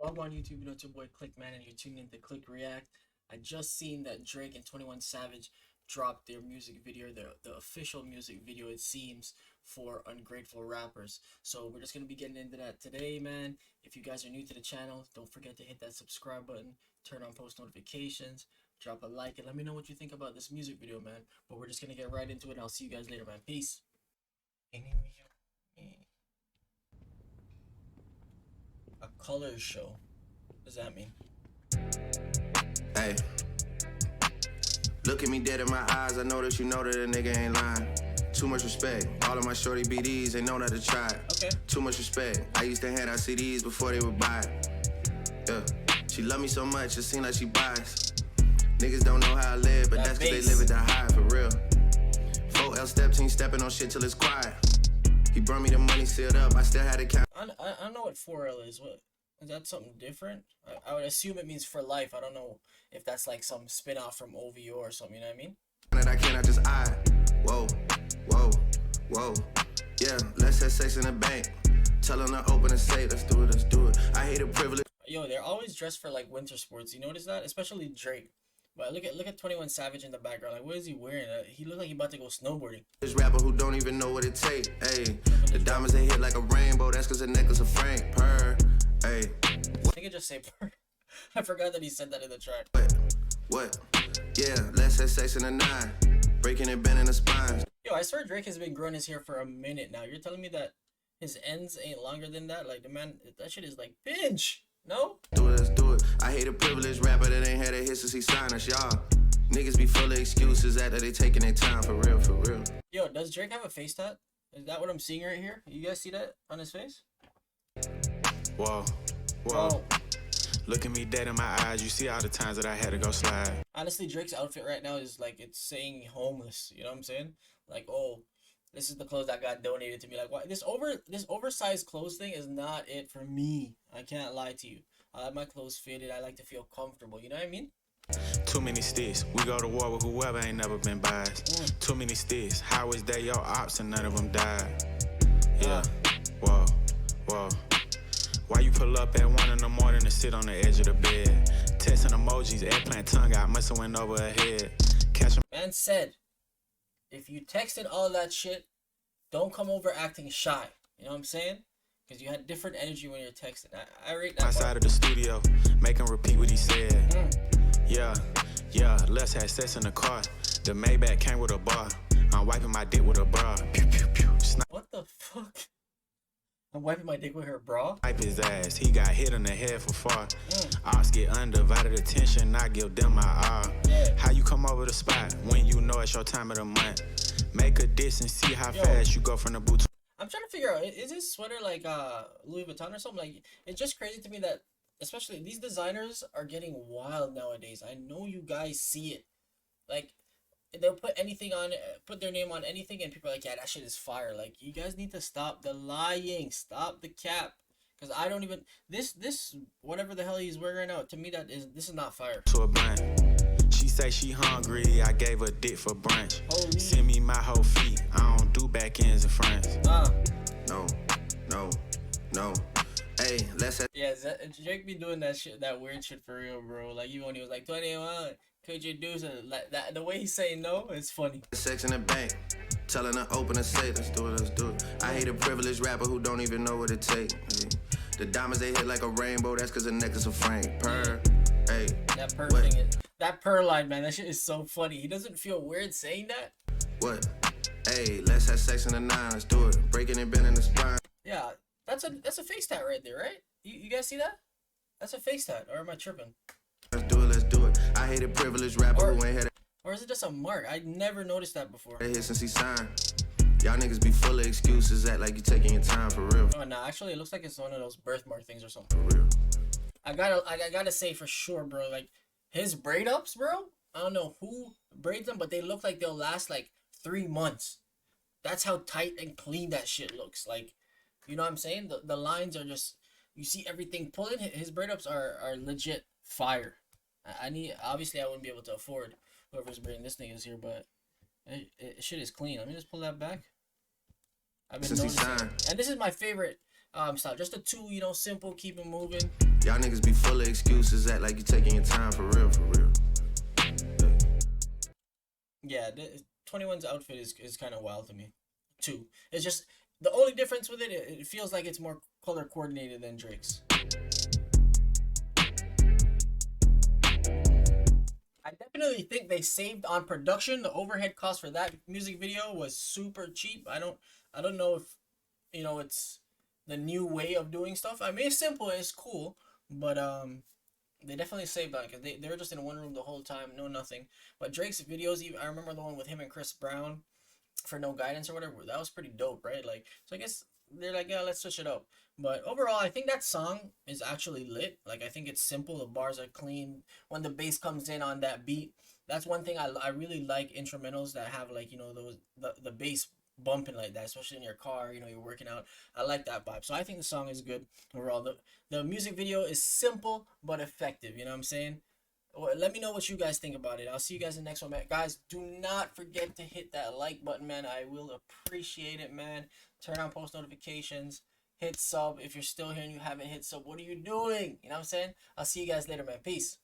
Welcome on YouTube, you know it's your boy Click Man, and you're tuning in to Click React. I just seen that Drake and 21 Savage dropped their music video, the official music video, it seems, for Ungrateful Rappers. So we're just gonna be getting into that today, man. If you guys are new to the channel, don't forget to hit that subscribe button, turn on post notifications, drop a like, and let me know what you think about this music video, man. But we're just gonna get right into it, and I'll see you guys later, man. Peace. A color show. What does that mean? Hey, look at me dead in my eyes. I know that you know that a nigga ain't lying. Too much respect. All of my shorty BDs, they know not to try. Okay. Too much respect. I used to hand out CDs before they would buy it. Yeah. She love me so much, it seem like she buys. Niggas don't know how I live, but that's cause they live it to hide for real. 4L step team stepping on shit till it's quiet. He brought me the money sealed up, I still had to count. I don't know what 4L is. What is that? Something different? I would assume it means for life. I don't know if that's like some spin-off from OVO or something. You know what I mean? That I cannot just eye. Whoa, whoa, whoa. Yeah, let's have sex in the bank. Tell them to open and say, let's do it, let's do it. I hate a privilege. Yo, they're always dressed for like winter sports. You notice that? Especially Drake. But look at 21 Savage in the background. Like, what is he wearing? He look like he about to go snowboarding. This rapper who don't even know what it take. Hey, the diamonds they hit like a rainbow. That's cause the necklace of Frank. Purr. Hey. I think it just say purr. I forgot that he said that in the track. What? Yeah, let's have sex in the nine. Breaking and bending the spines. Yo, I swear Drake has been growing his hair for a minute now. You're telling me that his ends ain't longer than that? Like, the man, that shit is like binge. No? Do it, let's do it. I hate a privileged rapper that ain't had a hit since he signed us, y'all. Niggas be full of excuses after they taking their time, for real, for real. Yo, does Drake have a face tat? Is that what I'm seeing right here? You guys see that on his face? Whoa, whoa. Oh. Look at me dead in my eyes. You see all the times that I had to go slide. Honestly, Drake's outfit right now is like, it's saying homeless. You know what I'm saying? Like, oh, this is the clothes that got donated to me. Like, why this oversized clothes thing is not it for me. I can't lie to you. I like my clothes fitted. I like to feel comfortable. You know what I mean? Too many sticks. We go to war with whoever ain't never been biased. Too many sticks. How is they your ops and none of them died? Yeah. Whoa, whoa. Why you pull up at 1 in the morning and sit on the edge of the bed? Texting emojis, eggplant tongue out, must have went over her head. Catch him. Man said, if you texted all that shit, don't come over acting shy. You know what I'm saying? Because you had different energy when you're texting. I rate that. Outside of the studio, make him repeat what he said. Yeah, yeah, let's have sex in the car. The Maybach came with a bar. I'm wiping my dick with a bra. Pew, pew, pew. What the fuck? I'm wiping my dick with her bra? Wipe his ass. He got hit in the head for far. Ops get undivided attention. I give them my all. How you come over the spot when you know it's your time of the month? Make a diss and see how fast you go from the boot. I'm trying to figure out, is this sweater like Louis Vuitton or something? Like, it's just crazy to me that, especially these designers are getting wild nowadays. I know you guys see it. Like, they'll put anything on, put their name on anything, and people are like, yeah, that shit is fire. Like, you guys need to stop the lying, stop the cap. Because I don't even, this, whatever the hell he's wearing right now, to me, this is not fire. To a blunt. She say she hungry, I gave her dick for brunch. Holy. Send me my whole feet, I don't do back ends and fronts. No, no, no. Hey, let's have Yeah, Drake be doing that shit, that weird shit for real, bro. Like, even when he was like, 21, could you do something? Like, that, the way he's saying no, it's funny. sex in the bank. Telling her open and say, let's do it, let's do it. I hate a privileged rapper who don't even know what it take. Hey. The diamonds they hit like a rainbow, that's cause the necklace of Frank. Purr. Hey. That purr thing is, that purr line, man, that shit is so funny. He doesn't feel weird saying that. What? Hey, let's have sex in the nine, let's do it. Breaking and bending the spine. Yeah, that's a face tat right there, right? You guys see that? That's a face tat, or am I tripping? Let's do it, let's do it. I hate a privileged rapper who ain't had or is it just a mark? I never noticed that before. a hit since he signed. Y'all niggas be full of excuses, act like you taking your time for real. Oh, nah, actually, it looks like it's one of those birthmark things or something. For real. I gotta say for sure, bro. Like, his braid ups, bro. I don't know who braids them, but they look like they'll last like 3 months. That's how tight and clean that shit looks. Like, you know what I'm saying? The lines are just, you see everything pulling. His braid ups are legit fire. Obviously I wouldn't be able to afford whoever's braiding this thing is here, but shit is clean. Let me just pull that back. I've been noticing. And this is my favorite style. Just the two, you know, simple, keep it moving. Y'all niggas be full of excuses, act like you taking your time for real, for real. Yeah, 21's outfit is kind of wild to me, too. It's just the only difference with it, it feels like it's more color coordinated than Drake's. I definitely think they saved on production. The overhead cost for that music video was super cheap. I don't know if, you know, it's the new way of doing stuff. I mean, it's simple, it's cool, but they definitely saved on it because they were just in one room the whole time, no nothing. But Drake's videos, even I remember the one with him and Chris Brown for No Guidance or whatever. That was pretty dope, right? Like, so I guess they're like, yeah, let's switch it up. But overall, I think that song is actually lit. Like, I think it's simple. The bars are clean. When the bass comes in on that beat, that's one thing I really like instrumentals that have, like, you know, those the bass bumping like that, especially in your car, you know, you're working out. I like that vibe. So I think the song is good overall. The music video is simple but effective. You know what I'm saying? Well, let me know what you guys think about it. I'll see you guys in the next one, man. Guys, do not forget to hit that like button, man. I will appreciate it, man. Turn on post notifications. Hit sub. If you're still here and you haven't hit sub, what are you doing? You know what I'm saying? I'll see you guys later, man. Peace.